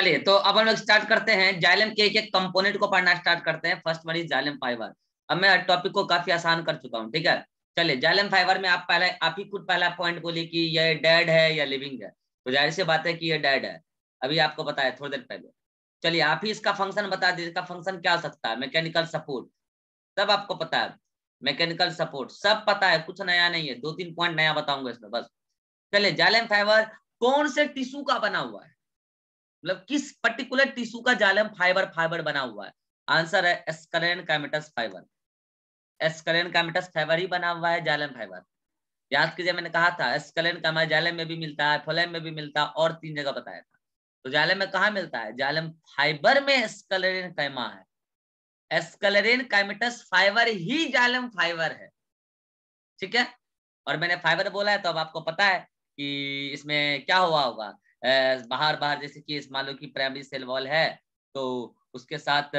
चलिए तो अब हम लोग स्टार्ट करते हैं, जाइलम के एक एक कंपोनेंट को पढ़ना स्टार्ट करते हैं। First one is xylem fibre. अब मैं टॉपिक को काफी आसान कर चुका हूँ, ठीक है। चलिए, जाइलम फाइबर में आप ही खुद पहला पॉइंट बोलिए कि ये डेड है या लिविंग है। तो जाहिर सी बात है कि ये डेड है, अभी आपको पता है थोड़ी देर पहले। चलिए आप ही इसका फंक्शन बता दीजिए, इसका फंक्शन क्या हो सकता है। मैकेनिकल सपोर्ट, सब आपको पता है। मैकेनिकल सपोर्ट सब पता है, कुछ नया नहीं है, दो तीन पॉइंट नया बताऊंगा इसमें बस। चलिए, जाइलम फाइबर कौन से टिश्यू का बना हुआ है, मतलब किस पर्टिकुलर टिश्यू का जाइलम फाइबर फाइबर बना हुआ है। आंसर है एस्कलेन काइमेटस फाइबर। एस्कलेन काइमेटस फाइबर ही बना हुआ है जाइलम फाइबर। याद कीजिए, मैंने कहा था एस्कलेन का जाइलम में भी मिलता है, फ्लोएम में भी मिलता है, और 3 जगह बताया था। तो जाइलम में कहा मिलता है, जाइलम फाइबर में एस्कलेन काइमा है। एस्कलेन काइमेटस फाइबर ही जाइलम फाइबर है, ठीक है। और मैंने फाइबर बोला है तो अब आपको पता है कि इसमें क्या हुआ होगा। बाहर बाहर जैसे कि मान लो कि प्राइमरी सेल वॉल है, तो उसके साथ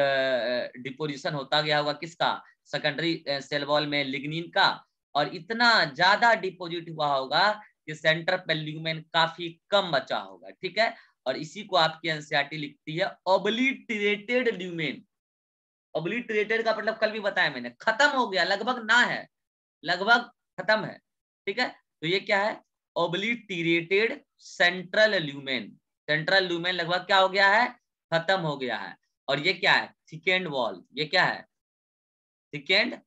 डिपोजिशन होता गया होगा किसका, सेकेंडरी सेल वॉल में लिग्निन का। और इतना ज्यादा डिपोजिट हुआ होगा कि सेंटर पे ल्यूमेन काफी कम बचा होगा, ठीक है। और इसी को आपकी एनसीईआरटी लिखती है ओब्लिटरेटेड ल्यूमेन। ओब्लिटरेटेड का मतलब कल भी बताया मैंने, खत्म हो गया, लगभग ना है, लगभग खत्म है, ठीक है। तो ये क्या है, ओब्लिटरेटेड सेंट्रल ल्यूमेन। सेंट्रल ल्यूमेन लगभग क्या हो गया है, खत्म हो गया है। और ये क्या है, थिकेंड वॉल। ये क्या है, thickened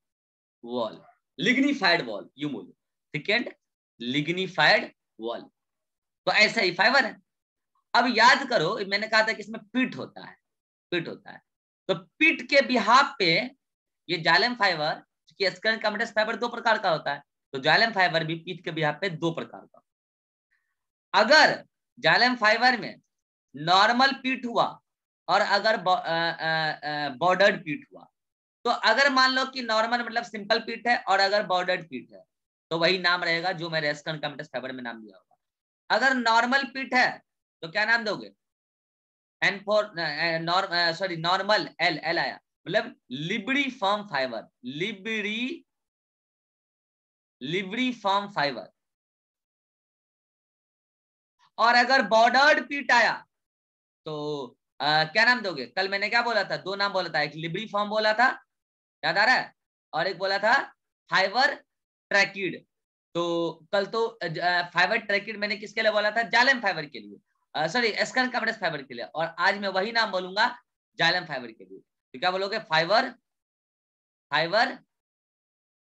wall, lignified wall, you बोलो थिकेंड लिग्निफाइड वॉल। तो ऐसा ही फाइबर है। अब याद करो, मैंने कहा था कि इसमें पिट होता है, पिट होता है। तो पिट के बिहाफ पे ये जाइलम फाइबर, क्योंकि एस्कलेन काइमेटस फाइबर दो प्रकार का होता है, तो जाइलम फाइबर भी पीठ के बिहाफ पे दो प्रकार का। अगर जाइलम फाइबर में नॉर्मल पीठ हुआ और अगर बॉर्डर्ड पीठ हुआ, तो अगर मान लो कि नॉर्मल मतलब सिंपल पीठ है और अगर बॉर्डर्ड पीठ है, तो वही नाम रहेगा जो मैंने एस्कलेन काइमेटस फाइबर में नाम दिया होगा। अगर नॉर्मल पीठ है तो क्या नाम दोगे, N for sorry normal, L L आया, मतलब libriform fiber, libriform fiber. और अगर बॉर्डर्ड पीट आया तो क्या नाम दोगे। कल मैंने क्या बोला था, दो नाम बोला था, एक लिबरी फॉर्म बोला था, याद आ रहा है, और एक बोला था फाइबर ट्रैकिड। तो कल तो फाइबर ट्रैकिड मैंने किसके लिए बोला था, जाइलम फाइबर के लिए, सॉरी एस्कलेन काइमेटस फाइबर के लिए। और आज मैं वही नाम बोलूंगा जाइलम फाइबर के लिए। तो क्या बोलोगे, फाइबर, फाइबर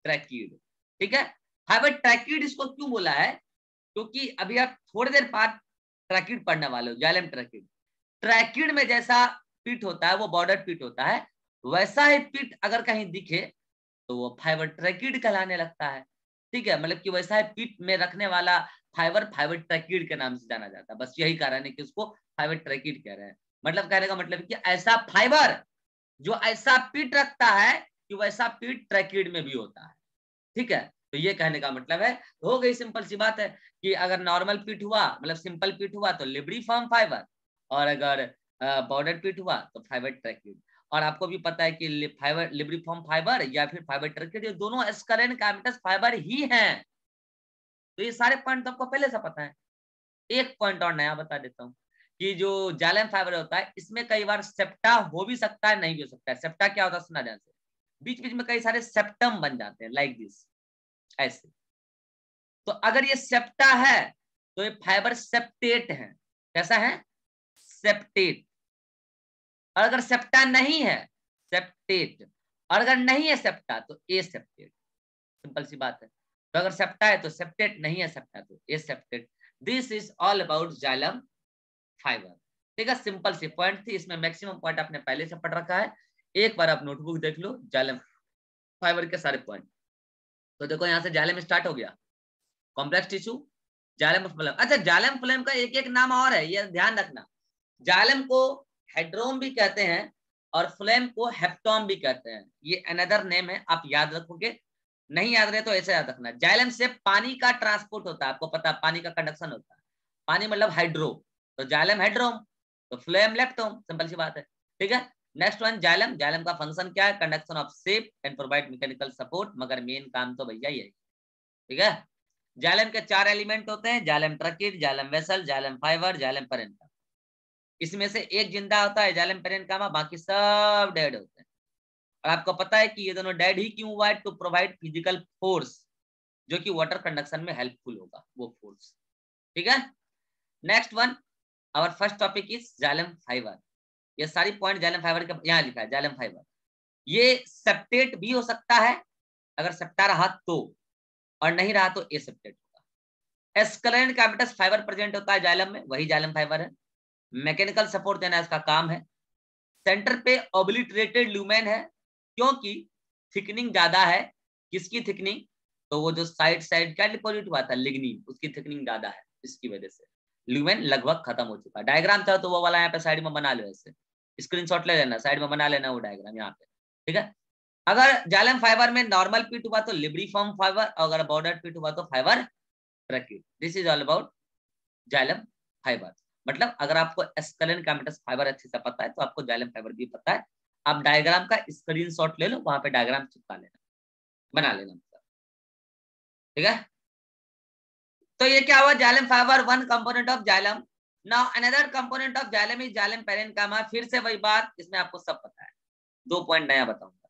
ट्रैकिड, ठीक है। फाइबर ट्रैकिड इसको क्यों बोला है, क्योंकि अभी आप थोड़ी देर बाद ट्रैकिड पढ़ने वाले हो, जाइलम ट्रैकिड। ट्रैकिड में जैसा पिट होता है वो बॉर्डर पिट होता है, वैसा ही पिट अगर कहीं दिखे तो वो फाइबर ट्रैकिड कहलाने लगता है, ठीक है। मतलब कि वैसा ही पिट में रखने वाला फाइबर फाइबर ट्रैकिड के नाम से जाना जाता है। बस यही कारण है कि उसको फाइबर ट्रैकिड कह रहे हैं। मतलब कहने का मतलब कि ऐसा फाइबर जो ऐसा पिट रखता है कि वैसा पिट ट्रैकिड में भी होता है, ठीक है। तो ये कहने का मतलब है, हो गई सिंपल सी बात है कि अगर नॉर्मल पिट हुआ मतलब सिंपल पिट हुआ तो लिबरी फॉर्म फाइबर, और अगर बॉर्डर पिट हुआ तो फाइबर ट्रैकिड। और आपको भी पता है कि फाइबर लिबरी फॉर्म फाइबर या फिर फाइबर ट्रैकिड, ये दोनों एस्कलेन काइमेटस फाइबर ही हैं। तो ये सारे पॉइंट तो आपको पहले से पता है। एक पॉइंट और नया बता देता हूँ कि जो जाइलम फाइबर होता है इसमें कई बार सेप्टा हो भी सकता है, नहीं भी हो सकता है। सेप्टा क्या होता है, सुना ध्यान से, बीच बीच में कई सारे सेप्टम बन जाते हैं, लाइक दिस, ऐसे। तो अगर ये सेप्टा है तो ये फाइबर सेप्टेट है। कैसा है, सेप्टेट। और अगर सेप्टा नहीं है, सेप्टेट। और अगर नहीं है सेप्टा तो ए सेप्टेट, सिंपल सी बात है। तो अगर सेप्टा है तो सेप्टेट, नहीं है सेप्टा तो aseptate. This is all about xylem fibre, ठीक है। सिंपल सी पॉइंट थी, इसमें मैक्सिमम पॉइंट आपने पहले से पढ़ रखा है। एक बार आप नोटबुक देख लो, जाइलम फाइबर के सारे पॉइंट। तो देखो यहाँ से जाइलम स्टार्ट हो गया, कॉम्प्लेक्स टिश्यू, जाइलम फ्लोएम। अच्छा, जाइलम फ्लोएम का एक एक नाम और है, ये ध्यान रखना। जाइलम को हेड्रोम भी कहते हैं और फ्लोएम को हेप्टोम भी कहते हैं। ये अनदर नेम है, आप याद रखोगे। नहीं याद रहे तो ऐसे याद रखना, जाइलम से पानी का ट्रांसपोर्ट होता है, आपको पता है पानी का कंडक्शन होता है। पानी मतलब हाइड्रो, तो जाइलम हेड्रोम, तो फ्लोएम लेप्टोम, सिंपल सी बात है, ठीक है। Next one xylem. जाइलम का फंक्शन क्या है, conduction of shape and provide mechanical support, मगर मेन काम तो भैया यही, ठीक है। जाइलम के 4 एलिमेंट होते हैं, xylem tracheid, xylem vessel, xylem fibre, xylem parenchyma. इसमें से एक जिंदा होता है जाइलम पेरेन्काइमा, बाकी सब डेड होते हैं। और आपको पता है कि ये दोनों डेड ही क्यों हुआ है? टू प्रोवाइड फिजिकल फोर्स जो कि वाटर कंडक्शन में हेल्पफुल होगा, वो फोर्स। ठीक है, next one, our first topic is xylem fiber. ये सारी पॉइंट जाइलम फाइबर का यहाँ लिखा है, जाइलम फाइबर। ये सेप्टेट भी हो सकता है, अगर सेप्टा रहा तो, और नहीं रहा तो एसेप्टेट होगा। एस्केलेन कैपिटस फाइबर प्रेजेंट होता है जाइलम में, वही जाइलम फाइबर है। मैकेनिकल सपोर्ट देना इसका काम है। सेंटर पे ओब्लिटरेटेड लुमेन है, क्योंकि थिकनिंग ज्यादा है। किसकी थिकनिंग? तो वो जो साइड साइड क्या डिपॉजिट हुआ था, लिग्निन, उसकी थिकनिंग ज्यादा है, इसकी वजह से लुमेन लगभग खत्म हो चुका है। डायग्राम था तो वो वाला यहाँ पे साइड में बना लो, ऐसे स्क्रीनशॉट ले लेना, साइड में बना लेना वो डायग्राम यहाँ पे। ठीक है, अगर जाइलम फाइबर में नॉर्मल पीट हुआ तो लिब्रिफॉर्म फाइबर, अगर बॉर्डर पीट हुआ तो fibre tracheid. This is all about xylem fibre. मतलब अगर आपको एस्केलेन कैपिटस फाइबर अच्छे से पता है तो आपको जाइलम फाइबर भी पता है। आप डायग्राम का स्क्रीनशॉट ले लो, वहां पे डायग्राम चिपका लेना, बना लेना। ठीक है, तो ये क्या हुआ, xylem fibre one component of xylem. Now another component of xylem is xylem parenchyma. फिर से वही बात, इसमें आपको सब पता है, 2 पॉइंट नया बताऊंगा।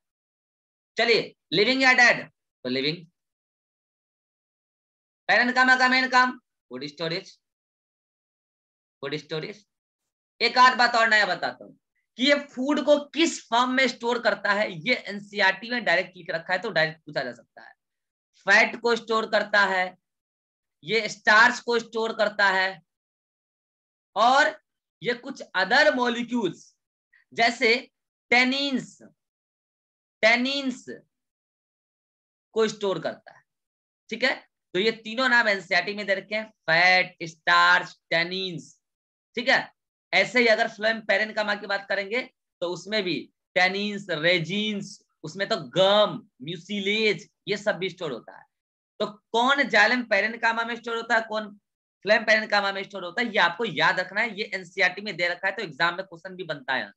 चलिए, लिविंग या डेड? तो लिविंग। पेरेन्काइमा का मेन काम फूड स्टोरेज, फूड स्टोरेज। एक आध बात और नया बताता हूँ कि ये फूड को किस फॉर्म में स्टोर करता है, ये एनसीईआरटी में डायरेक्ट लिख रखा है, तो डायरेक्ट पूछा जा सकता है। फैट को स्टोर करता है, ये स्टार्च को स्टोर करता है, और ये कुछ अदर मॉलिक्यूल्स जैसे टेनिन्स, टेनिन्स को स्टोर करता है। ठीक है, तो ये तीनों नाम एनसीईआरटी में दे रखे हैं, फैट, स्टार्च, टेनिन्स। ठीक है, ऐसे ही अगर फ्लोएम पेरेन्काइमा की बात करेंगे तो उसमें भी टेनिन्स, रेजिन्स, उसमें तो गम, म्यूसिलेज, ये सब भी स्टोर होता है। तो कौन जाइलम पेरेन्काइमा में स्टोर होता है, कौन फ्लोएम पेरेन्काइमा में स्टोर होता है, ये आपको याद रखना है। ये एनसीईआरटी में दे रखा है, तो एग्जाम में क्वेश्चन भी बनता है।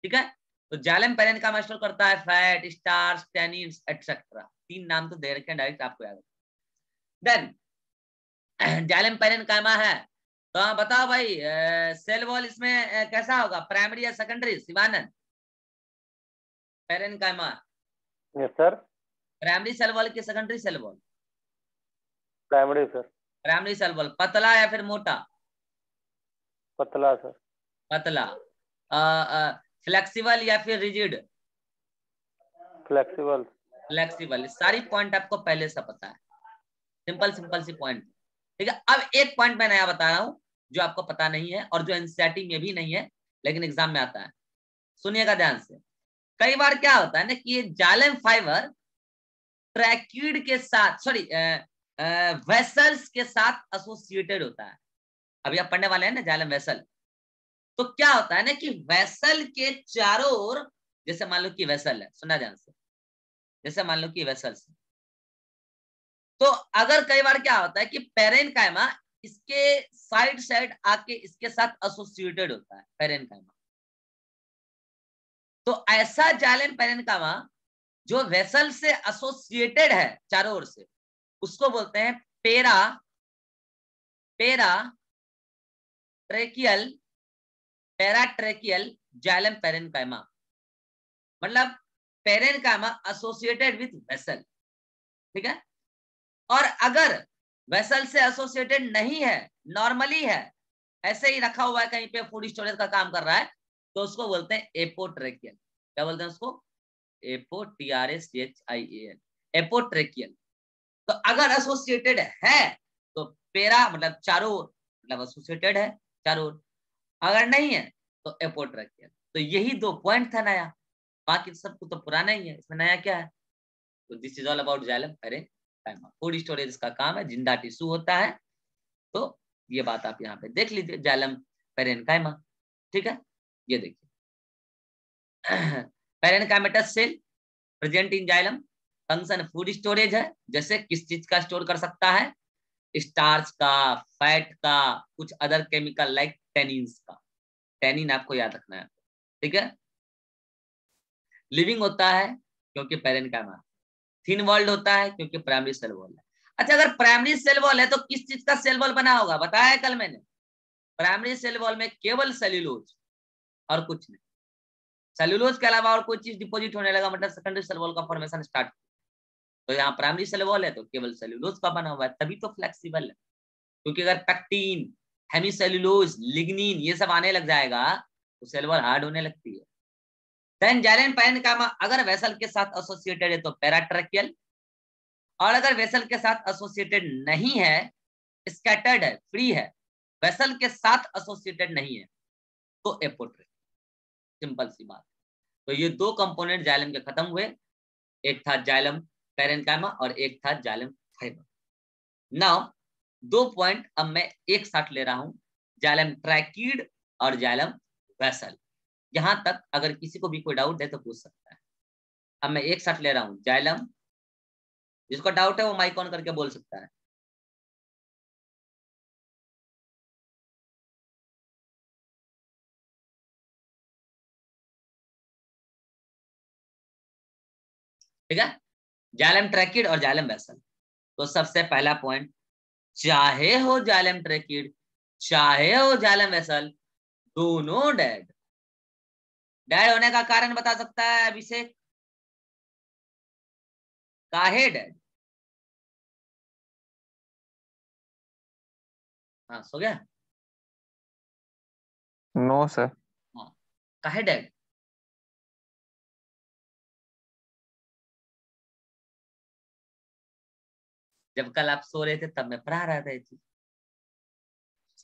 ठीक है, तो जाइलम पेरेन्काइमा स्टोर करता है फैट, स्टार्च, टेनिन्स एटसेट्रा। 3 नाम तो दे रखे हैं, डायरेक्ट आपको याद रखना। देन जाइलम पेरेन्काइमा है, तो हाँ बताओ भाई, सेल वॉल इसमें कैसा होगा, प्राइमरी या secondary? Shivanand, parenchyma yes sir. Primary cell wall की secondary cell wall? Primary sir. Primary cell wall पतला या फिर मोटा? पतला सर। पतला। फ्लेक्सिबल या फिर रिजिड? फ्लेक्सिबल। फ्लेक्सिबल। सारी पॉइंट आपको पहले से पता है, सिंपल सिंपल सी पॉइंट। ठीक है, अब एक पॉइंट मैं नया बता रहा हूं जो आपको पता नहीं है और जो एनसीईआरटी में भी नहीं है लेकिन एग्जाम में आता है, सुनिएगा ध्यान से। कई बार क्या होता है ना कि ये जाइलम फाइबर ट्रैक्यूड के साथ, सॉरी, वेसल्स के साथ एसोसिएटेड होता है। अभी आप पढ़ने वाले हैं ना जाइलम वेसल। तो क्या होता है ना कि वेसल के चारों ओर, जैसे मान लो कि वेसल है, सुना ध्यान से, जैसे मान लो कि वेसल्स, तो अगर कई बार क्या होता है कि पेरेन्काइमा इसके साइड साइड आके इसके साथ एसोसिएटेड होता है पेरेन्काइमा। तो ऐसा जाइलम पेरेन्काइमा जो वेसल से एसोसिएटेड है चारों ओर से, उसको बोलते हैं पेरा पेरा ट्रेकियल, पैराट्रेकियल जाइलम पेरेन्काइमा। मतलब पेरेन्काइमा एसोसिएटेड विथ वेसल। ठीक है, और अगर वेसल से एसोसिएटेड नहीं है, नॉर्मली है, ऐसे ही रखा हुआ है कहीं पे, फूड स्टोरेज का काम कर रहा है, तो उसको बोलते हैं एपोट्रेकियल। क्या बोलते हैं उसको? एपोट्रेकियल, एपोट्रेकियल। तो अगर एसोसिएटेड है तो पेरा मतलब चारों ओर, मतलब एसोसिएटेड है चारों ओर, अगर नहीं है तो एपोट्रेकियल। तो यही 2 पॉइंट था नया, बाकी सब तो पुराना ही है, इसमें नया क्या है? तो this is all about xylem parenchyma. Food storage का काम है, जिंदा टिश्यू होता है। तो ये बात आप यहाँ पे देख लीजिए, जाइलम पेरेन्काइमा। ठीक है, ये देखिए parenchymatous cell present in xylem, function food storage है। जैसे किस चीज का स्टोर कर सकता है? स्टार्च का, फैट का, कुछ अदर केमिकल लाइक टेनिन्स का। टेनिन आपको याद रखना है। ठीक है, लिविंग होता है क्योंकि पेरेन्काइमा, थिन वॉल्ड होता है क्योंकि प्राइमरी सेल वॉल है। अच्छा, अगर प्राइमरी सेल वॉल है तो किस चीज का सेल वॉल बना होगा, बताया कल मैंने? प्राइमरी सेल वॉल में केवल सेल्यूलोज और कुछ नहीं, सेल्यूलोज के अलावा और कोई चीज डिपोजिट होने लगा मतलब सेकेंडरी सेल वॉल का फॉर्मेशन स्टार्ट। तो यहाँ प्राइमरी सेल वॉल है तो केवल सेल्यूलोज का बना हुआ है, तभी तो फ्लेक्सिबल है। क्योंकि अगर पैक्टीन, हेमीसेल्यूलोज, लिग्निन ये सब आने लग जाएगा तो सेल वॉल हार्ड होने लगती है। देन जाइलम पैरेन्काइमा अगर वेसल के साथ एसोसिएटेड है तो पैराट्रैकियल, और अगर वेसल के साथ एसोसिएटेड नहीं है, स्कैटर्ड है, फ्री है, वेसल के साथ एसोसिएटेड नहीं है तो एपोट्रिक। सिंपल सी बात। तो ये दो कंपोनेंट जाइलम के खत्म हुए, एक था जाइलम पैरेन्काइमा और एक था जाइलम फाइबर। नाउ 2 पॉइंट अब मैं एक साथ ले रहा हूं, जाइलम ट्रैकीड और जाइलम वेसल। यहां तक अगर किसी को भी कोई डाउट है तो पूछ सकता है। अब मैं एक साथ ले रहा हूं जाइलम, जिसको डाउट है वो माइक ऑन करके बोल सकता है। ठीक है, जाइलम ट्रैकीड और जाइलम वेसल। तो सबसे पहला पॉइंट, चाहे हो जाइलम ट्रैकीड चाहे हो जाइलम वेसल, दोनों डेड। डेड होने का कारण बता सकता है अभिषेक? काहे डेड? हाँ सो गया। No sir. हाँ, काहे डेड? जब कल आप सो रहे थे तब मैं पढ़ा रहा था ये चीज।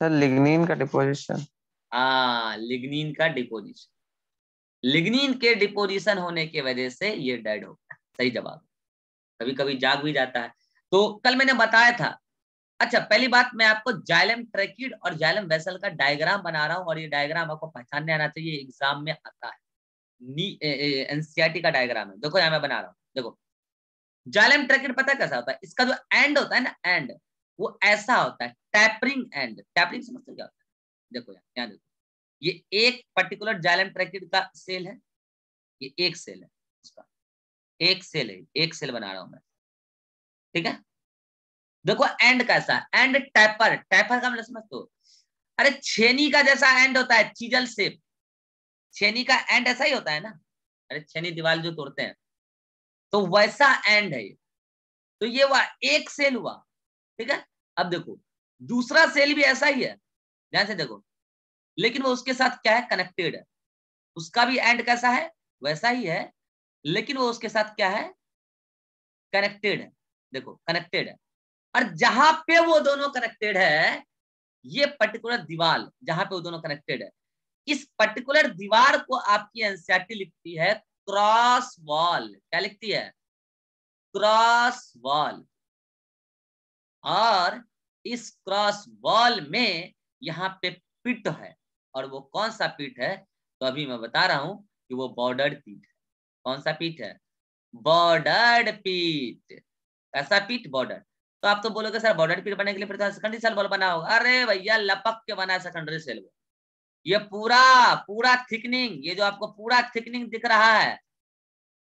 सर लिग्निन का डिपोजिशन। हाँ, लिग्निन का डिपोजिशन, लिग्निन के डिपोजिशन होने की वजह से ये डेड हो गया। सही जवाब। कभी कभी जाग भी जाता है। तो कल मैंने बताया था। अच्छा, पहली बात मैं आपको जाइलम ट्रैकीड और जाइलम वेसल का डायग्राम बना रहा हूँ, और ये डायग्राम आपको पहचानने आना चाहिए, एग्जाम में आता है। एनसीईआरटी का डायग्राम है, देखो यहाँ मैं बना रहा हूँ। देखो जाइलम ट्रैकीड पता है कैसा होता है? इसका जो एंड होता है ना, एंड वो ऐसा होता है, टैपरिंग एंड। टैपरिंग समझते हो क्या होता है? देखो यहाँ देखो, ये एक पर्टिकुलर जाइलम ट्रैकीड का सेल है, ये एक सेल है, उसका एक सेल है, एक सेल बना रहा हूं मैं। ठीक है, देखो एंड कैसा है, एंड टैपर। टैपर का मतलब समझते हो? अरे छेनी का जैसा एंड होता है, चीजल शेप। छेनी का एंड ऐसा ही होता है ना, अरे छेनी दीवार जो तोड़ते हैं, तो वैसा एंड है ये। तो ये हुआ एक सेल हुआ। ठीक है, अब देखो दूसरा सेल भी ऐसा ही है, ध्यान से देखो, लेकिन वो उसके साथ क्या है, कनेक्टेड है। उसका भी एंड कैसा है, वैसा ही है, लेकिन वो उसके साथ क्या है, कनेक्टेड है। देखो कनेक्टेड है। और जहां पे वो दोनों कनेक्टेड है, ये पर्टिकुलर दीवार जहां पे वो दोनों कनेक्टेड है, इस पर्टिकुलर दीवार को आपकी एनसीईआरटी लिखती है क्रॉस वॉल। क्या लिखती है? Cross wall. और इस क्रॉस वॉल में यहाँ पे पिट है, और वो कौन सा पिट है? तो अभी मैं बता रहा हूं कि वो बॉर्डर्ड पिट है। कौन सा पिट है? बॉर्डर्ड पिट। ऐसा पिट बॉर्डर। तो आप तो बोलोगे सर बॉर्डर पिट बनने के लिए फिर तो सेकेंडरी सेल वॉल बना होगा। अरे भैया लपक के बना है सेकेंडरी सेल वॉल। ये पूरा पूरा थिकनिंग, ये जो आपको पूरा थिकनिंग दिख रहा है,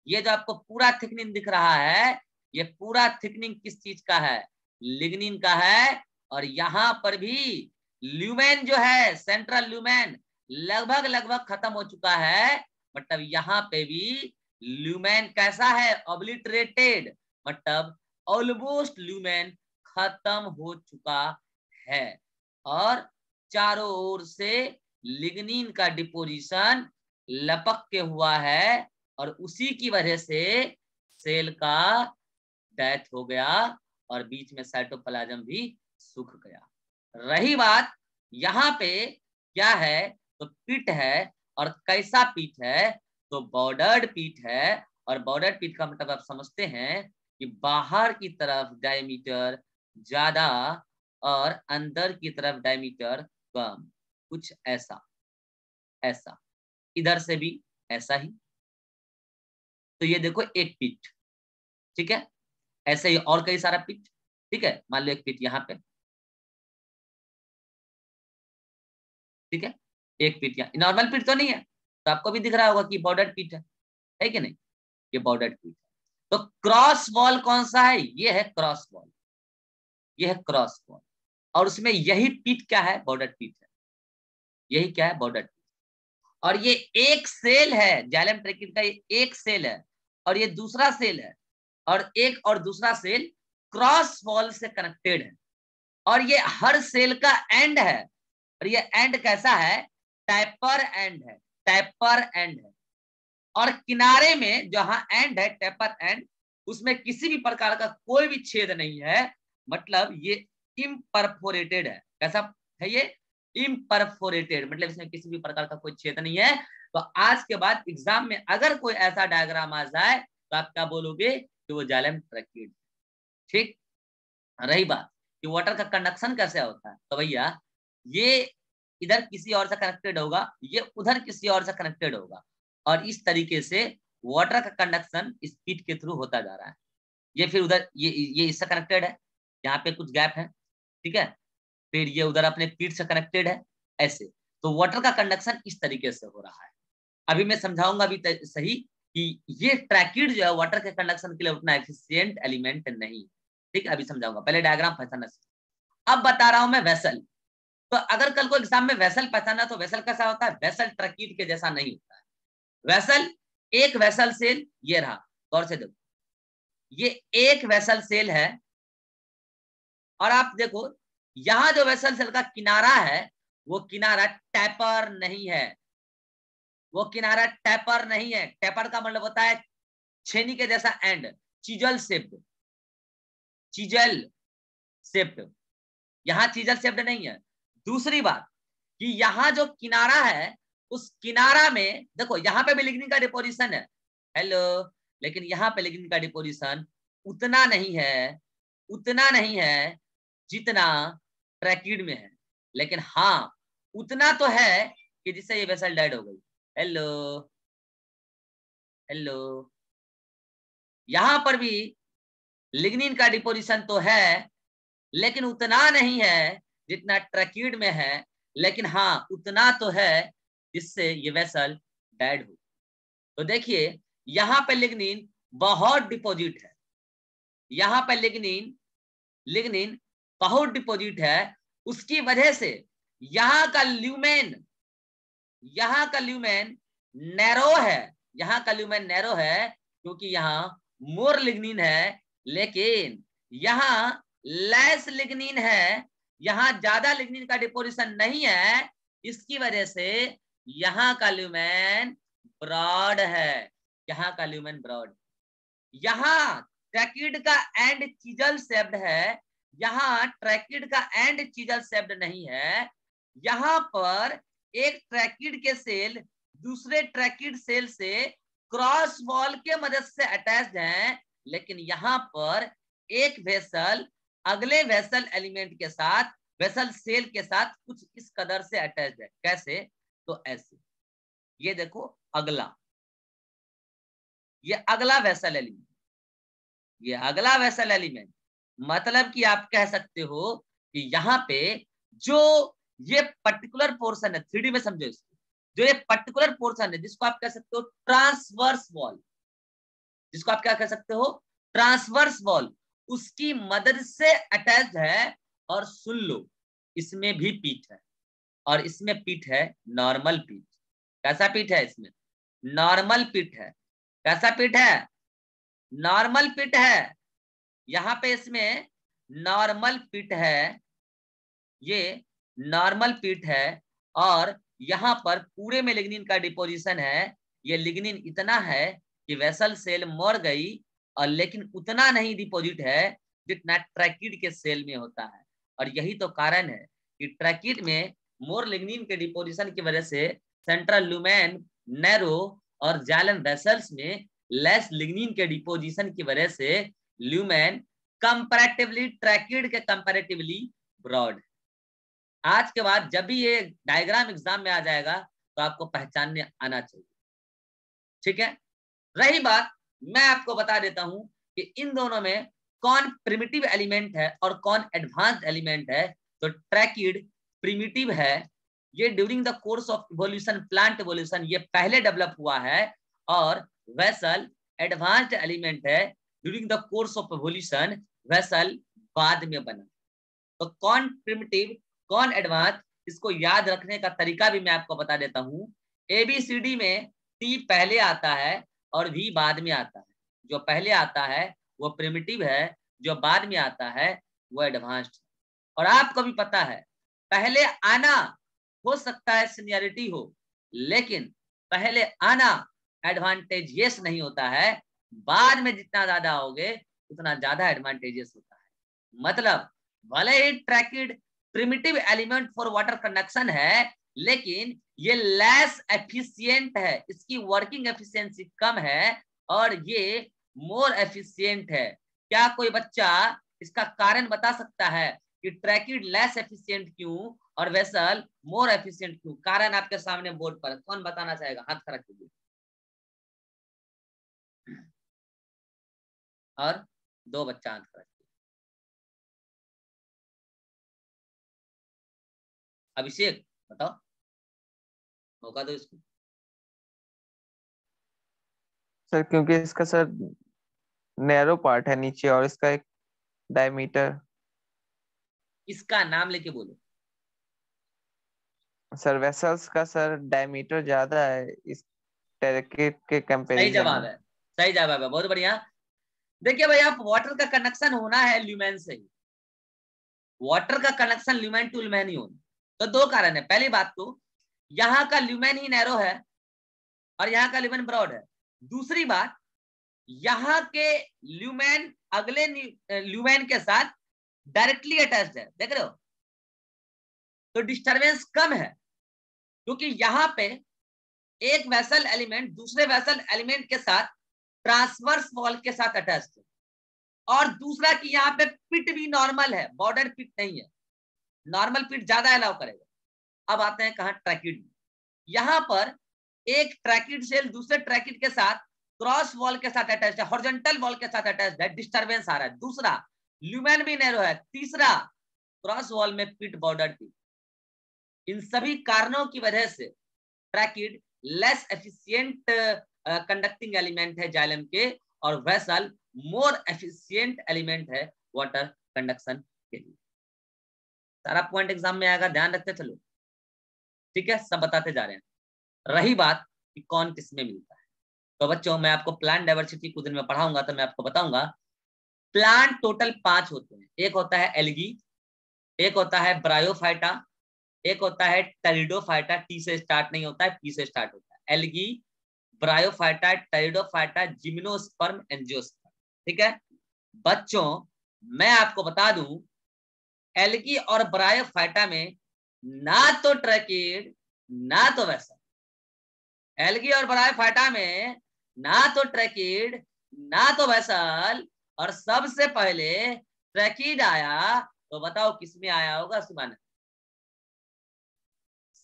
ये जो आपको पूरा थिकनिंग दिख रहा है, ये पूरा थिकनिंग किस चीज का है? लिग्निन का है। और यहां पर भी ल्यूमेन जो है, सेंट्रल ल्यूमेन लगभग लगभग खत्म हो चुका है। मतलब यहाँ पे भी ल्यूमेन कैसा है? ऑब्लिटरेटेड, मतलब ऑलमोस्ट ल्यूमेन खत्म हो चुका है। और चारों ओर से लिग्निन का डिपोजिशन लपक के हुआ है, और उसी की वजह से सेल का डेथ हो गया, और बीच में साइटोप्लाज्म भी सूख गया। रही बात यहाँ पे क्या है, तो पीठ है। और कैसा पीठ है? तो बॉर्डर्ड पीठ है। और बॉर्डर्ड पीठ का मतलब आप समझते हैं कि बाहर की तरफ डायमीटर ज्यादा और अंदर की तरफ डायमीटर कम, कुछ ऐसा। ऐसा इधर से भी ऐसा ही। तो ये देखो एक पीठ, ठीक है, ऐसे ही और कई सारा पीठ। ठीक है, मान लो एक पीठ यहाँ पे, ठीक है, एक पीठ यहाँ। नॉर्मल पीठ तो नहीं है, तो आपको भी दिख रहा होगा कि बॉर्डर्ड पीठ है कि नहीं? ये बॉर्डर्ड पीठ है। तो क्रॉस वॉल कौन सा है? ये है क्रॉस वॉल, ये है क्रॉस वॉल। और उसमें यही पीठ क्या है? बॉर्डर्ड पीठ है। यही क्या है, बॉर्डर। और ये एक सेल है, जाइलम ट्रैकिड का ये एक सेल है, और ये दूसरा सेल है, और एक और दूसरा सेल क्रॉस वॉल से कनेक्टेड है, और ये हर सेल का एंड है, और ये एंड कैसा है, टैपर एंड है, टैपर एंड है। और किनारे में जहां एंड है, टैपर एंड, उसमें किसी भी प्रकार का कोई भी छेद नहीं है, मतलब ये इम्परफोरेटेड है। कैसा है ये, इम्परफोरेटेड, मतलब इसमें किसी भी प्रकार का कोई छेद नहीं है। तो आज के बाद एग्जाम में अगर कोई ऐसा डायग्राम आ जाए तो आप क्या बोलोगे कि वो जाइलम ट्रैकिड। ठीक। रही बात कि वाटर का कंडक्शन कैसे होता है, तो भैया ये इधर किसी और से कनेक्टेड होगा, ये उधर किसी और से कनेक्टेड होगा, और इस तरीके से वाटर का कंडक्शन स्पीड के थ्रू होता जा रहा है। ये फिर उधर ये इससे कनेक्टेड है, यहाँ पे कुछ गैप है, ठीक है, फिर ये उधर अपने पीठ से कनेक्टेड है, ऐसे। तो वाटर का कंडक्शन इस तरीके से हो रहा है। अभी मैं समझाऊंगा अभी सही कि ये ट्रैकिड जो है वाटर के कंडक्शन के लिए उतना एफिशिएंट एलिमेंट नहीं। ठीक है, अभी समझाऊंगा, पहले डायग्राम पहचानना। अब बता रहा हूं मैं वेसल। तो अगर कल को एग्जाम में वेसल पहचाना, तो वेसल कैसा होता है, वेसल ट्रैकिड के जैसा नहीं होता है। वेसल, एक वेसल सेल ये रहा, गौर से देखो, ये एक वेसल सेल है, और आप देखो यहां जो वेसल सेल का किनारा है, वो किनारा टैपर नहीं है, वो किनारा टैपर नहीं है। टैपर का मतलब होता है छेनी के जैसा and, chisel shaped, chisel shaped, यहां चीजल शेप्ड नहीं है। दूसरी बात कि यहां जो किनारा है, उस किनारा में देखो, यहां पे भी लिग्निन का डिपोजिशन है, हेलो, लेकिन यहां पे लिग्निन का डिपोजिशन उतना नहीं है, उतना नहीं है जितना ट्रैकिड में है, लेकिन हाँ उतना तो है कि जिससे ये वेसल डेड हो गई। हेलो, हेलो, यहां पर भी लिग्निन का डिपोजिशन तो है, लेकिन उतना नहीं है जितना ट्रैकिड में है, लेकिन हाँ उतना तो है जिससे ये वेसल डेड हो। तो देखिए यहां पे लिग्निन बहुत डिपोजिट है, यहां पे लिग्निन लिग्निन बहुत डिपोजिट है, उसकी वजह से यहां का ल्यूमेन, यहां का ल्यूमेन नैरो है, यहां का ल्यूमेन नैरो है क्योंकि यहां मोर लिग्निन है, लेकिन यहां लेस लिग्निन है, यहां ज्यादा लिग्निन का डिपोजिशन नहीं है, इसकी वजह से यहां का ल्यूमेन ब्रॉड है, यहां का ल्यूमेन ब्रॉड। यहां ट्रैकिड का एंड चीजल शेप्ड है, यहां ट्रैकिड का एंड चीजल शेप्ड नहीं है। यहां पर एक ट्रैकिड के सेल दूसरे ट्रैकिड सेल से क्रॉस वॉल के मदद से अटैच्ड हैं, लेकिन यहां पर एक वेसल अगले वेसल एलिमेंट के साथ, वेसल सेल के साथ कुछ इस कदर से अटैच्ड है। कैसे, तो ऐसे, ये देखो अगला, ये अगला वेसल एलिमेंट, ये अगला वेसल एलिमेंट, मतलब कि आप कह सकते हो कि यहाँ पे जो ये पर्टिकुलर पोर्शन है, 3D में समझो इसको, जो ये पर्टिकुलर पोर्शन है जिसको आप कह सकते हो ट्रांसवर्स वॉल, जिसको आप क्या कह सकते हो, ट्रांसवर्स वॉल, उसकी मदद से अटैच्ड है। और सुन लो, इसमें भी पीठ है, और इसमें पीठ है नॉर्मल पीठ। कैसा पीठ है इसमें, नॉर्मल पीठ है। कैसा पीठ है, नॉर्मल पीठ है। यहाँ पे इसमें नॉर्मल पीठ है, ये नॉर्मल पीठ है, और यहाँ पर पूरे में लिग्निन का डिपोजिशन है। ये लिग्निन इतना है कि वेसल सेल मर गई, और लेकिन उतना नहीं डिपोजिट है जितना ट्रैकिड के सेल में होता है। और यही तो कारण है कि ट्रैकिड में मोर लिग्निन के डिपोजिशन की वजह से सेंट्रल लुमेन नैरो, और जाइलम वेसल्स में लेस लिग्निन के डिपोजिशन की वजह से ल्यूमेन कंपैरेटिवली ट्रैकिड के कंपैरेटिवली ब्रॉड। आज के बाद जब भी ये डायग्राम एग्जाम में आ जाएगा तो आपको पहचानने आना चाहिए, ठीक है। रही बात, मैं आपको बता देता हूं कि इन दोनों में कौन प्रिमिटिव एलिमेंट है और कौन एडवांस्ड एलिमेंट है। तो ट्रैकिड प्रिमिटिव है, ये during the course of evolution, plant evolution, ये पहले डेवलप हुआ है, और वेसल एडवांस्ड एलिमेंट है, during the course of evolution vessel बाद में बना। तो कौन प्रिमिटिव कौन एडवांस, इसको याद रखने का तरीका भी मैं आपको बता देता हूँ। ABCD में T पहले आता है और V बाद में आता है। जो पहले आता है वो प्रिमिटिव है, जो बाद में आता है वो एडवांस्ड। और आपको भी पता है पहले आना हो सकता है सीनियरिटी हो, लेकिन पहले आना एडवांटेजियस नहीं होता है। बाद में जितना ज्यादा आओगे उतना ज्यादा एडवांटेजियस होता है। मतलब भले ही tracheid primitive element for water conduction है, लेकिन ये लेस एफिशिएंट है, इसकी वर्किंग एफिशिएंसी कम है और ये मोर एफिशिएंट है। क्या कोई बच्चा इसका कारण बता सकता है कि ट्रैकिड लेस एफिशिएंट क्यों और वेसल मोर एफिशिएंट क्यों? कारण आपके सामने बोर्ड पर, कौन बताना चाहेगा? हाथ खड़ा कीजिए। और 2 बच्चा हाथ खड़ा कीजिए। अभिषेक बताओ, मौका दो इसको। सर क्योंकि इसका सर नैरो पार्ट है नीचे और इसका एक डायमीटर। इसका नाम लेके बोलो। सर वेसल्स का सर डायमीटर ज्यादा है इस टैरकेट के सही कंपैरिजन जवाब में। है, सही जवाब है, बहुत बढ़िया। देखिए भाई, आप वाटर का कनेक्शन होना है ल्यूमेन से ही। वाटर का कनेक्शन ल्यूमेन टू ल्यूमेन ही होना। तो 2 कारण है। पहली बात तो यहाँ का ल्यूमेन ही नैरो है और यहाँ का ल्यूमेन ब्रॉड है। दूसरी बात, यहाँ के ल्यूमेन अगले ल्यूमेन के साथ डायरेक्टली अटैच्ड है, देख रहे हो? तो डिस्टरबेंस कम है, क्योंकि यहाँ पे एक वेसल एलिमेंट दूसरे वेसल एलिमेंट के साथ ट्रांसवर्स वॉल के साथ अटैच्ड है। और दूसरा कि यहाँ पे पिट भी नॉर्मल है, बॉर्डर पिट नहीं है। नॉर्मल पिट ज्यादा अलाउ करेगा। अब आते हैं कहाँ? ट्रैकिड। यहाँ पर एक ट्रैकिड सेल दूसरे ट्रैकिड के साथ क्रॉस वॉल के साथ अटैच्ड है, हॉरिजॉन्टल वॉल के साथ अटैच्ड है, डिस्टरबेंस आ रहा है। दूसरा, ल्यूमेन भी नैरो है। तीसरा, क्रॉस वॉल में पिट बॉर्डर पिट। इन सभी कारणों की वजह से tracheid less efficient conducting element है जाइलम के, और वेसल मोर एफिशिएंट एलिमेंट है वाटर कंडक्शन के लिए। सारा पॉइंट एग्जाम में आएगा, ध्यान रखते चलो, ठीक है? सब बताते जा रहे हैं। रही बात कि कौन किस में मिलता है, तो बच्चों मैं आपको प्लांट डाइवर्सिटी कुछ दिन में पढ़ाऊंगा, तो मैं आपको बताऊंगा। प्लांट टोटल 5 होते हैं। एक होता है एल्गी, एक होता है ब्रायोफाइटा, एक होता है टेरिडोफाइटा, टी से स्टार्ट नहीं होता है, पी से स्टार्ट होता है। Algae, bryophyta, pteridophyta, gymnosperm, angiosperm. ठीक है बच्चों, मैं आपको बता दूं, एल्गी और ब्रायोफाइटा में ना तो ट्रैकिड ना तो वेसल। एल्गी और ब्रायोफाइटा में ना तो ट्रैकिड ना तो वेसल, और सबसे पहले ट्रैकिड आया। तो बताओ किसमें आया होगा सुमन?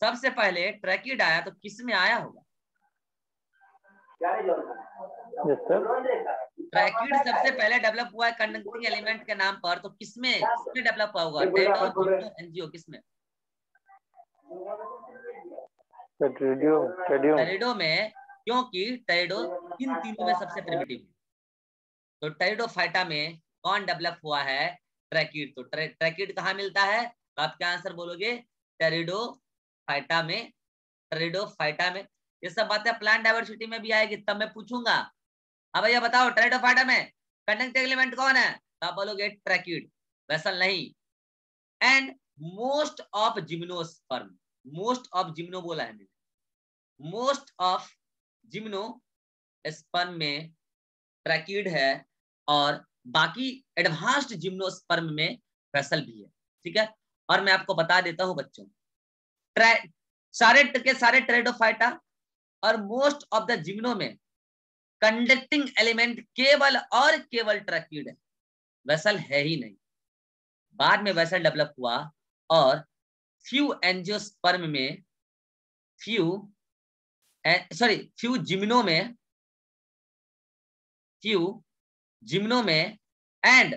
सबसे पहले ट्रैकिड आया तो किसमें आया होगा? ट्रैकिड सबसे पहले डेवलप हुआ है कंडक्टिंग एलिमेंट के नाम पर, तो किसमें किसमें डेवलप हुआ होगा? टेरिडो, जिम्नो, एंजियो, किसमें? टेरिडो में, क्योंकि टेरिडो इन तीनों में सबसे प्रिमिटिव है। तो टेरिडोफाइटा में कौन डेवलप हुआ है? ट्रैकिड। तो ट्रैकिड कहाँ मिलता है? तो आप क्या आंसर बोलोगे? टेरिडोफाइटा में। टेरिडोफाइटा में। ये सब बातें प्लांट डाइवर्सिटी में भी आएगी, तब मैं पूछूंगा। हाँ भैया बताओ, टेरिडोफाइटा में कंडक्टिंग एलिमेंट कौन है? तो आप बोलोगे ट्रैकिड, वेसल नहीं। And most of gymnosperm, most of gymno बोला है मैंने, मोस्ट ऑफ जिम्नोस्पर्म में ट्रैकिड है, और बाकी एडवांस्ड जिम्नोस्पर्म में वेसल भी है। ठीक है, और मैं आपको बता देता हूं बच्चों, सारे के सारे टेरिडोफाइटा और मोस्ट ऑफ द जिम्नो में कंडक्टिंग एलिमेंट केवल और केवल ट्रैकिड है, वेसल है ही नहीं। बाद में वेसल डेवलप हुआ, और फ्यू एंजियोस्पर्म में, फ्यू जिम्नो में, and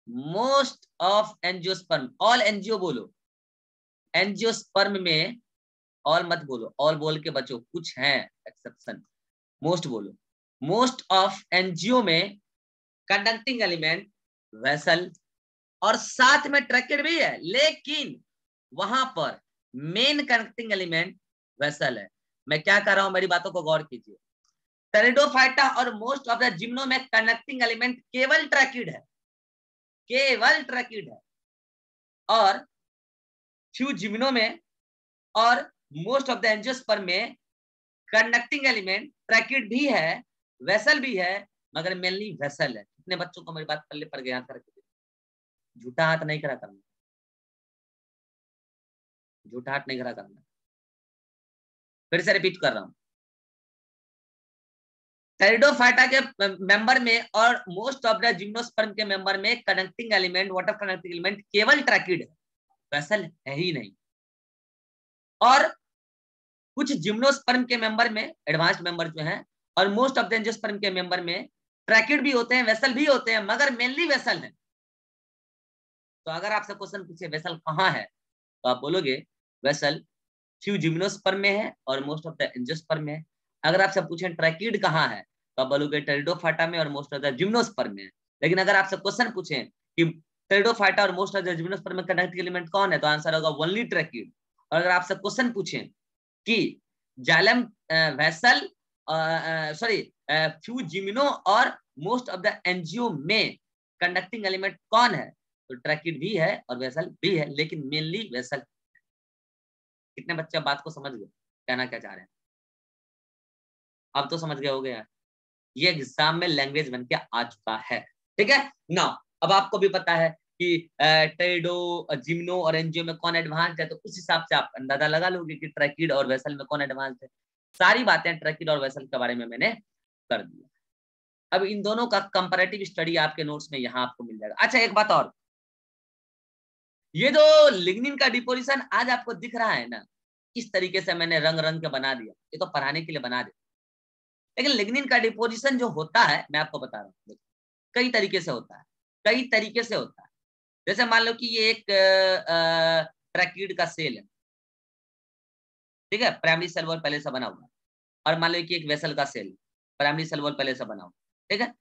most of angiosperm, all angio बोलो, एंजियोस्पर्म में, ऑल मत बोलो, ऑल बोल के बचो, कुछ है एक्सेप्शन, मोस्ट बोलो। मोस्ट ऑफ एंजियो में कंडक्टिंग एलिमेंट वेसल, और साथ में ट्रैकिड भी है, लेकिन वहां पर मेन कनेक्टिंग एलिमेंट वेसल है। मैं क्या कर रहा हूं, मेरी बातों को गौर कीजिए। टेरिडोफाइटा और मोस्ट ऑफ द जिम्नो में कनेक्टिंग एलिमेंट केवल ट्रैकिड है, केवल ट्रैकिड है। और फ्यू जिम्नो में और मोस्ट ऑफ द एंजियोस्पर्म में कंडक्टिंग एलिमेंट ट्रैकिड भी है, वेसल भी है, मगर मेनली वेसल है। कितने बच्चों को मेरी बात पल्ले पड़ गया करके? झूठा हाथ नहीं खड़ा करना, झूठा हाथ नहीं खड़ा करना। फिर से रिपीट कर रहा हूं, टेरिडोफाइटा के मेंबर में और मोस्ट ऑफ द जिम्नोस्पर्म के मेंबर में connecting element, water connecting element केवल ट्रैकिड है, वेसल है ही नहीं। और कुछ जिम्नोस्पर्म के मेंबर में, एडवांस्ड मेंबर जो हैं, और मोस्ट ऑफ द एंजियोस्पर्म के मेंबर में ट्रैकिड भी होते हैं, वेसल भी होते हैं, मगर मेनली वेसल है। तो अगर आपसे क्वेश्चन पूछे वेसल कहाँ है, तो आप बोलोगे वेसल फ्यू जिम्नोस्पर्म में है और मोस्ट ऑफ द एंजियोस्पर्म में है। अगर आपसे पूछे ट्रैकिड कहाँ है, तो आप बोलोगे टेरिडोफाइटा में और मोस्ट ऑफ द जिम्नोस्पर्म में है। लेकिन अगर आपसे क्वेश्चन पूछे कि टेरिडोफाइटा और मोस्ट ऑफ द जिम्नोस्पर्म में कनेक्टिंग एलिमेंट कौन है, तो आंसर होगा ओनली ट्रैकिड। और अगर आपसे क्वेश्चन पूछे कि xylem vessel sorry few gymno और मोस्ट ऑफ द एंजियो में कंडक्टिंग एलिमेंट कौन है, तो ट्रैकिड भी है और वेसल भी है, लेकिन मेनली वेसल। कितने बच्चे बात को समझ गए, कहना क्या चाह रहे हैं? अब तो समझ गए होगे यार, ये एग्जाम में लैंग्वेज बन के आ चुका है। ठीक है ना? अब आपको भी पता है कि टेरिडो, जिम्नो और एंजियो में कौन एडवांस है, तो उस हिसाब से आप अंदाजा लगा लोगे कि ट्रैकिड और वेसल में कौन एडवांस है। सारी बातें ट्रैकिड और वेसल के बारे में मैंने कर दिया। अब इन दोनों का कंपैरेटिव स्टडी आपके नोट्स में यहाँ आपको मिल जाएगा। अच्छा एक बात और, ये जो लिग्निन का डिपोजिशन आज आपको दिख रहा है ना, इस तरीके से मैंने रंग रंग के बना दिया, ये तो पढ़ाने के लिए बना दिया। लेकिन लिग्निन का डिपोजिशन जो होता है, मैं आपको बता रहा हूँ, कई तरीके से होता है, कई तरीके से होता है। जैसे मान लो कि ये एक ट्रैकिड का सेल है, ठीक है, प्राइमरी सेल वॉल पहले से बना हुआ है। और मान लो कि एक वेसल का सेल, प्राइमरी सेल वॉल पहले से बना हुआ, ठीक है।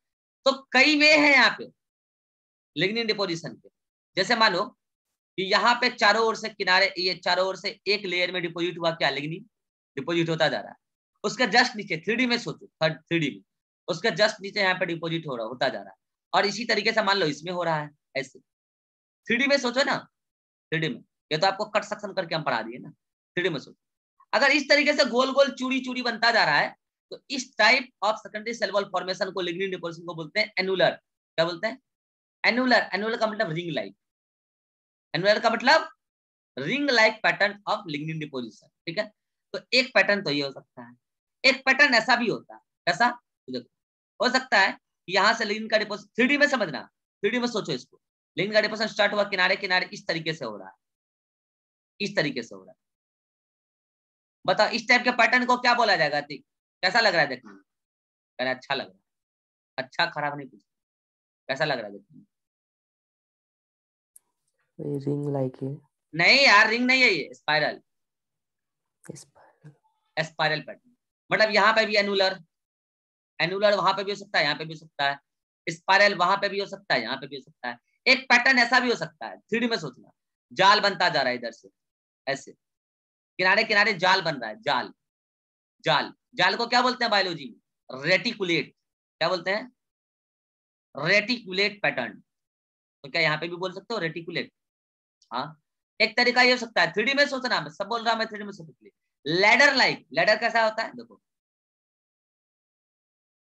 तो कई वे हैं यहाँ पे लिग्निन डिपोजिशन के। जैसे मान लो कि यहाँ पे चारों ओर से किनारे, ये चारों ओर से एक लेयर में डिपोजिट हुआ, क्या लिग्निन डिपोजिट होता जा रहा है। उसके जस्ट नीचे 3D में सोचो, 3D में उसके जस्ट नीचे यहाँ पे डिपोजिट हो रहा होता जा रहा है। और इसी तरीके से मान लो इसमें हो रहा है ऐसे, 3D में सोचो ना, 3D में। ये तो आपको कट सेक्शन करके हम पढ़ा दिए ना, 3D में सोचो। अगर इस तरीके से गोल गोल चूड़ी चूड़ी बनता जा रहा है, तो इस type of secondary cell wall formation को, लिग्निन डिपोजिशन को बोलते हैं एनुलर। क्या बोलते हैं? एनुलर। एनुलर का मतलब रिंग लाइक, एनुलर का मतलब ring like pattern of lignin deposition. ठीक है, तो एक पैटर्न तो ये हो सकता है, एक पैटर्न ऐसा भी होता है। ऐसा हो सकता है कि यहाँ से लिग्निन का डिपोजिशन 3D में समझना, 3D में सोचो इसको। लिग्निन का डिपोजिशन स्टार्ट हुआ किनारे किनारे इस तरीके से हो रहा है, इस तरीके से हो रहा है। बताओ इस टाइप के पैटर्न को क्या बोला जाएगा? कैसा लग रहा है देखने में? अरे अच्छा लग रहा है, अच्छा खराब नहीं पूछा, कैसा लग रहा है देखने में? रिंग लाइक है। नहीं यार, रिंग नहीं है, ये स्पाइरल, स्पाइरल पैटर्न। मतलब यहाँ पे भी एनुलर, एनुलर वहां पे भी हो सकता है, यहाँ पे भी हो सकता है, स्पाइरल वहां पे भी हो सकता है, यहाँ पे भी हो सकता है। एक पैटर्न ऐसा भी हो सकता है, 3D में सोचना, जाल बनता जा रहा है इधर से ऐसे, किनारे किनारे जाल बन रहा है, जाल। जाल, जाल को क्या बोलते हैं बायोलॉजी में? रेटिकुलेट। क्या बोलते हैं? Reticulate pattern. तो क्या यहाँ पे भी बोल सकते हो रेटिकुलेट? हाँ, एक तरीका ये हो सकता है, 3D में सोचना, मैं सब बोल रहा हूँ, मैं 3D में सोच लिए। लैडर लाइक, लैडर कैसा होता है देखो,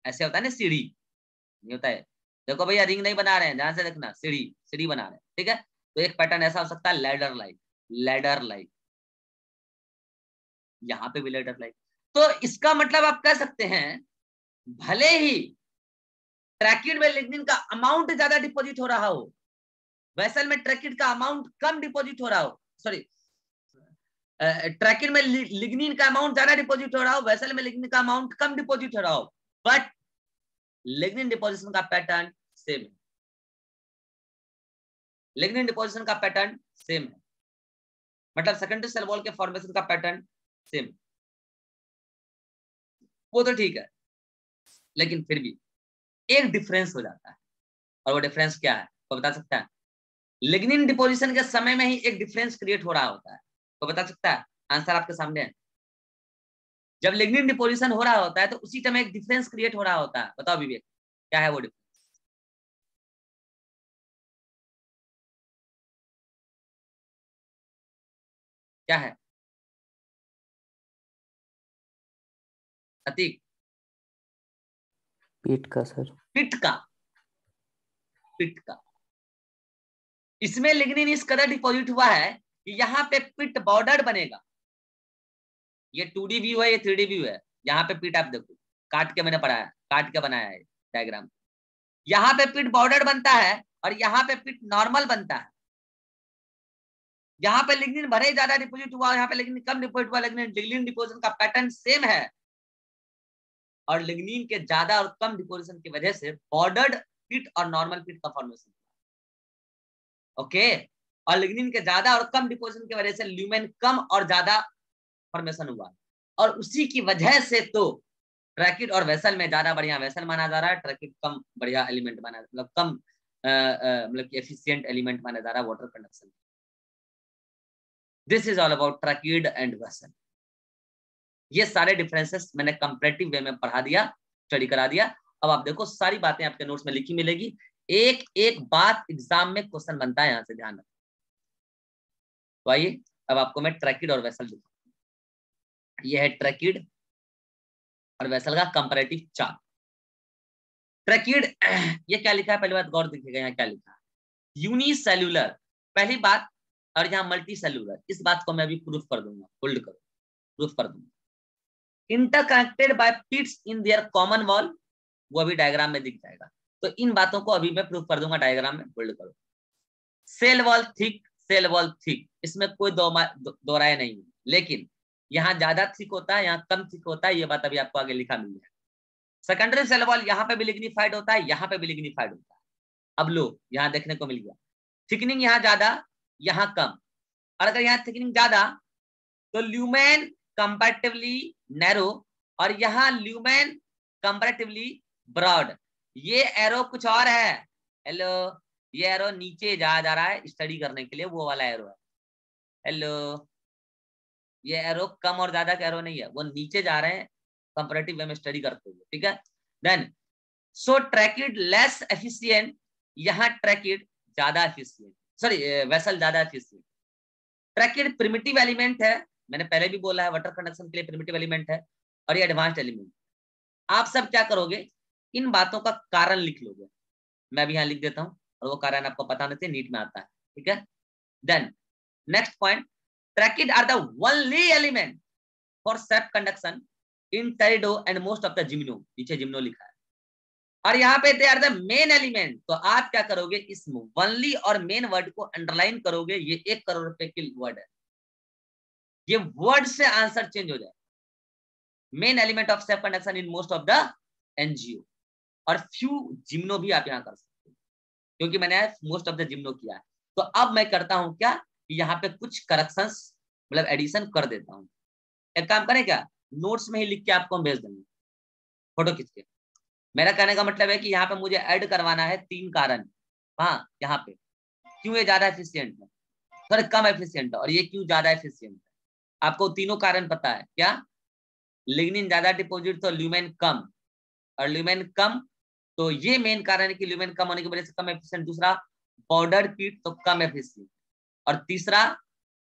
ऐसे होता है ना, सीढ़ी नहीं होता है। देखो भैया रिंग नहीं बना रहे हैं, ध्यान से देखना, सीढ़ी, सीढ़ी बना रहे हैं, ठीक है। तो एक पैटर्न ऐसा हो सकता है लैडर लाइक, लैडर लाइक, यहाँ पे भी लैडर लाइक। तो इसका मतलब आप कह सकते हैं, भले ही ट्रैकिड में लिग्निन का अमाउंट ज्यादा डिपॉजिट हो रहा हो, वेसल में ट्रैकिड का अमाउंट कम डिपॉजिट हो रहा हो, सॉरी ट्रैकिड में लिग्निन का अमाउंट ज्यादा डिपॉजिट हो रहा हो, वेसल में लिग्निन का अमाउंट कम डिपॉजिट हो रहा हो, बट लिग्निन डिपोजिशन का पैटर्न सेम है। लिग्निन डिपोजिशन का पैटर्न सेम है, मतलब सेकेंडरी सेल वॉल के फॉर्मेशन का पैटर्न सेम, वो तो ठीक है, लेकिन फिर भी एक डिफरेंस हो जाता है। और वो डिफरेंस क्या है, वो बता सकता है? लिग्निन डिपोजिशन के समय में ही एक डिफरेंस क्रिएट हो रहा होता है। तो बता सकता है? आंसर आपके सामने है। जब लिग्निन डिपोजिशन हो रहा होता है तो उसी टाइम एक डिफरेंस क्रिएट हो रहा होता है। बताओ विवेक, क्या है वो डिफरेंस? क्या है अतीक? पीट का सर। पिट का, पिट का। इसमें लिग्निन इस कदर डिपॉजिट हुआ है कि यहाँ पे पिट बॉर्डर बनेगा। ये 2D व्यू है, ये 3D व्यू है। यहाँ पे पिट आप देखो, काट के मैंने पढ़ाया, काट के बनाया है डायग्राम। यहाँ पे पिट बॉर्डर बनता है और यहाँ पे पिट नॉर्मल बनता है। यहाँ पे लिग्निन भले ही ज्यादा डिपोजिट हुआ, यहाँ पे लिग्निन कम डिपोजिट हुआ, लेकिन लिग्निन डिपोजिशन का पैटर्न सेम है। और लिग्निन के ज्यादा और कम डिपोजिशन की वजह से बॉर्डर्ड पिट और नॉर्मल पिट का फॉर्मेशन। ओके, और लिग्निन के ज्यादा और कम डिपोजिशन की वजह से ल्यूमेन कम और ज्यादा फॉर्मेशन हुआ। और उसी की वजह से तो ट्रैकिड और वेसल में ज्यादा बढ़िया वेसल माना जा रहा है, ट्रैकिड कम बढ़िया एलिमेंट माना, मतलब कम मतलब कि एफिशिएंट एलिमेंट माना जा रहा है water conduction. This is all about tracheid and vessel. ये सारे डिफरेंसेस मैंने कंपैरेटिव वे में पढ़ा दिया, स्टडी करा दिया। अब आप देखो सारी बातें आपके नोट्स में लिखी मिलेगी, एक एक बात एग्जाम में क्वेश्चन बनता है, यहां से ध्यान रखो। तो आइए अब आपको मैं ट्रैकिड और वेसल दिखाऊंगा। ये है ट्रैकिड और वेसल का कंपैरेटिव चार्ट। ट्रैकिड, ये क्या लिखा है पहली बात गौर देखिएगा, यहाँ क्या लिखा है, यूनिसेल्यूलर पहली बात, और यहाँ मल्टी सेल्यूलर। इस बात को मैं अभी प्रूफ कर दूंगा, होल्ड करो, प्रूफ कर दूंगा। Interconnected by pits in their common wall, वो अभी डायग्राम में दिख जाएगा। तो इन बातों को अभी मैं प्रूफ कर दूंगा डायग्राम में, होल्ड करो। Cell wall thick, cell wall thick, इसमें कोई दो राय नहीं है, लेकिन यहाँ ज्यादा थिक होता है, यहाँ कम थिक होता है, ये बात अभी आपको आगे लिखा मिल जाए। सेकेंडरी सेल वॉल यहाँ पे भी लिग्निफाइड होता है, यहाँ पे भी लिग्निफाइड होता है। अब लो यहाँ देखने को मिल गया, थिकनिंग यहाँ ज्यादा, यहाँ कम। और अगर यहाँ थिकनिंग ज्यादा तो ल्यूमेन कंपैरेटिवली नैरो, और यहाँ ल्यूमेन कंपैरेटिवली ब्रॉड। ये एरो कुछ और है, हेलो, ये एरो नीचे जा रहा है स्टडी करने के लिए, वो वाला एरो है। हेलो, ये एरो कम और ज्यादा का एरो नहीं है, वो नीचे जा रहे हैं कंपैरेटिव वे में स्टडी करते हुए, ठीक है। Then so tracheid less efficient, यहाँ ट्रैकिड ज्यादा एफिशिएंट, सॉरी वेसल ज्यादा एफिशिएंट। ट्रैकिड प्रिमिटिव एलिमेंट है, मैंने पहले भी बोला है वाटर कंडक्शन के लिए प्रिमिटिव एलिमेंट है, और ये एडवांस्ड एलिमेंट। आप सब क्या करोगे, इन बातों का कारण लिख लोगे, मैं अभी यहाँ लिख देता हूँ, और वो कारण आपको पता नहीं, नीट में आता है, ठीक है। Then next point, tracheid are the only element for sap conduction in pterido and most of the gymno, नीचे जिम्नो लिखा है, और यहाँ पे they are the main element. तो आप क्या करोगे, इस ओनली और मेन वर्ड को अंडरलाइन करोगे, ये 1 करोड़ रुपए की वर्ड है, ये वर्ड से आंसर चेंज हो जाए। Main element of shape conduction in most of the NGO, और फ्यू जिम्नो भी आप यहाँ कर सकते हो, क्योंकि मैंने मोस्ट ऑफ द जिम्नो किया है। तो अब मैं करता हूं क्या, यहाँ पे कुछ करेक्शंस मतलब एडिशन कर देता हूँ। एक काम करें क्या, नोट्स में ही लिख के आपको हम भेज देंगे फोटो खींच के। मेरा कहने का मतलब है कि यहाँ पे मुझे ऐड करवाना है 3 कारण। हाँ, यहाँ पे क्यों ये ज्यादा एफिशिएंट है, थोड़ा कम एफिशिएंट है, और ये क्यों ज्यादा एफिशिएंट है। आपको तीनों कारण पता है क्या, लिग्निन ज्यादा डिपोजिट तो ल्यूमेन कम, और ल्यूमेन कम तो ये मेन कारण है कि ल्यूमेन कम होने की वजह से कम एफिशिएंट। दूसरा बॉर्डर्ड पीट तो कम एफिशिएंट, और तीसरा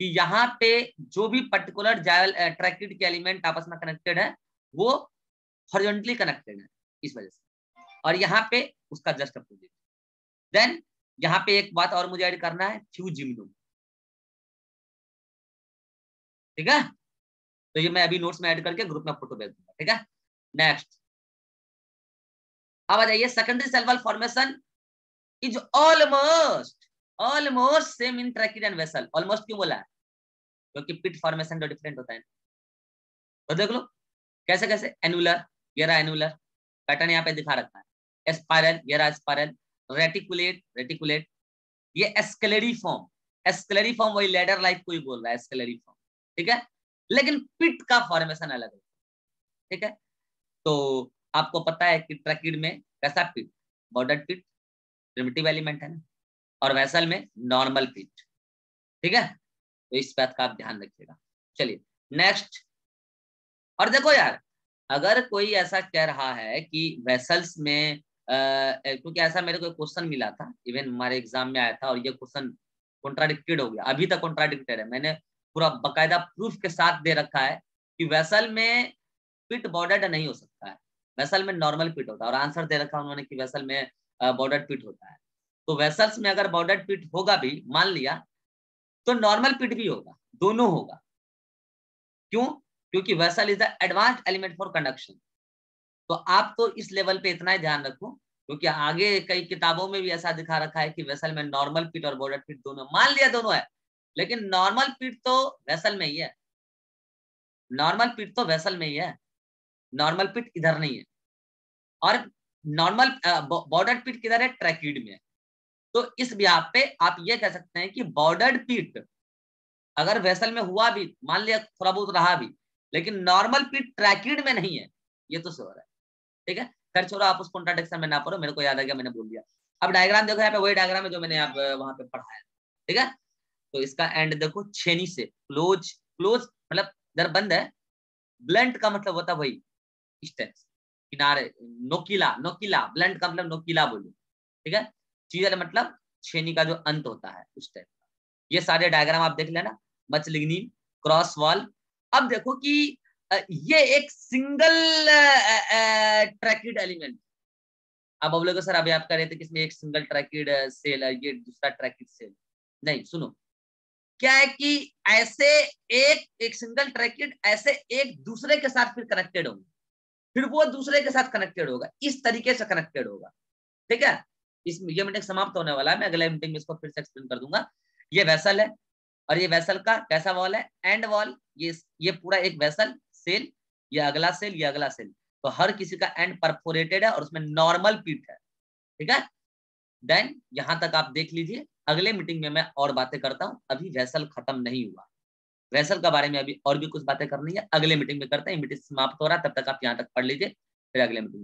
कि यहाँ पे जो भी पर्टिकुलर ट्रैकिड के एलिमेंट आपस में कनेक्टेड है वो हॉरिजॉन्टली कनेक्टेड है इस वजह से, और यहाँ पे उसका जस्ट अपोजिट। देन यहाँ पे एक बात और मुझे ऐड करना है, फ्यू जिम्नो, ठीक है। तो ये मैं अभी नोट्स में ऐड करके ग्रुप में फोटो भेज दूंगा, ठीक है। नेक्स्ट अब आ जाइए, secondary cell wall formation is almost almost same in tracheid and vessel. Almost क्यों बोला है, क्योंकि पिट फॉर्मेशन जो डिफरेंट होता है। तो देख लो कैसे कैसे, एनुलर, ये रहा एनुलर पैटर्न यहाँ पे दिखा रखा है, स्पाइरल, ये रहा स्पाइरल, रेटिकुलेट, रेटिकुलेट, ये एस्केलरी फॉर्म, एस्केलरी फॉर्म वही लेडर लाइक कोई बोल रहा है एस्केलरी फॉर्म, ठीक है। लेकिन पिट का फॉर्मेशन अलग है, ठीक है। तो आपको पता है कि ट्रैकिड में कैसा पिट, बॉर्डर्ड पिट, प्रिमिटिव एलिमेंट है ना, और वेसल में नॉर्मल पिट, ठीक है। तो इस बात का आप ध्यान रखिएगा। चलिए नेक्स्ट। और देखो यार, अगर कोई ऐसा कह रहा है कि वेसल्स में क्योंकि ऐसा मेरे को क्वेश्चन मिला था, इवन हमारे एग्जाम में आया था, और ये क्वेश्चन कॉन्ट्राडिक्टेड हो गया, अभी तक कॉन्ट्राडिक्टेड है। मैंने पूरा बकायदा प्रूफ के साथ दे रखा है कि वेसल में पिट बॉर्डर्ड नहीं हो सकता है, वेसल में नॉर्मल पिट होता है, और आंसर दे रखा उन्होंने कि वेसल में बॉर्डर्ड पिट होता है। तो वेसल्स में अगर बॉर्डर्ड पिट होगा भी, मान लिया, तो नॉर्मल पिट भी होगा, दोनों होगा। क्यों? क्योंकि vessel is the advanced element for conduction. तो आप तो इस लेवल पे इतना ही ध्यान रखो, क्योंकि आगे कई किताबों में भी ऐसा दिखा रखा है कि वेसल में नॉर्मल पिट और बॉर्डर्ड पिट दोनों, मान लिया दोनों है, लेकिन नॉर्मल पिट तो वेसल में ही है, नॉर्मल पिट तो वेसल में ही है, नॉर्मल पिट इधर नहीं है। और नॉर्मल बॉर्डर्ड पिट किधर है? ट्रैकिड में है। तो इस ब्याह पे आप ये कह सकते हैं कि बॉर्डर्ड पिट अगर वेसल में हुआ भी, मान लिया थोड़ा बहुत रहा भी, लेकिन नॉर्मल पिट ट्रैकिड में नहीं है, ये तो श्योर है। ठीक है, खैर छोड़ो, आप उस कॉन्ट्राडिक्शन में ना पढ़ो, मेरे को याद आ गया, मैंने बोल दिया। अब डायग्राम देखो, यहाँ पे वही डायग्राम है जो मैंने आप वहां पे पढ़ाया। ठीक है, तो इसका एंड देखो, छेनी से क्लोज, क्लोज मतलब इधर बंद है, ब्लंट का मतलब होता है वही इस टाइप से, किनारे, नोकीला, नोकीला, ब्लंट का मतलब नोकीला बोलो। ठीक है, चीजल मतलब छेनी का जो अंत होता है उस टाइप का। ये सारे डायग्राम आप देख लेना, मच लिग्निन, क्रॉस वॉल। अब देखो कि ये एक सिंगल ट्रैकिड एलिमेंट। अब बोलोगे सर अभी आप कह रहे थे कि इसमें एक सिंगल ट्रैकिड सेल है, ये दूसरा ट्रैकिड सेल। नहीं, सुनो, क्या है कि ऐसे एक सिंगल ट्रैकिड ऐसे एक दूसरे के साथ फिर कनेक्टेड होंगे, फिर वो दूसरे के साथ कनेक्टेड होगा, इस तरीके से कनेक्टेड होगा। ठीक है, इस ये मीटिंग समाप्त होने वाला है, मैं अगले मीटिंग में इसको फिर से एक्सप्लेन कर दूंगा। ये वेसल है, और ये वेसल का कैसा वॉल है? And wall. ये पूरा एक वेसल सेल, ये अगला सेल, ये अगला सेल, तो हर किसी का एंड परफोरेटेड है और उसमें नॉर्मल पिट है। ठीक है, देन यहां तक आप देख लीजिए, अगले मीटिंग में मैं और बातें करता हूं, अभी वेसल खत्म नहीं हुआ, वेसल के बारे में अभी और भी कुछ बातें करनी है, अगले मीटिंग में करते हैं। मीटिंग समाप्त हो रहा है, तब तक आप यहाँ तक पढ़ लीजिए, फिर अगले मीटिंग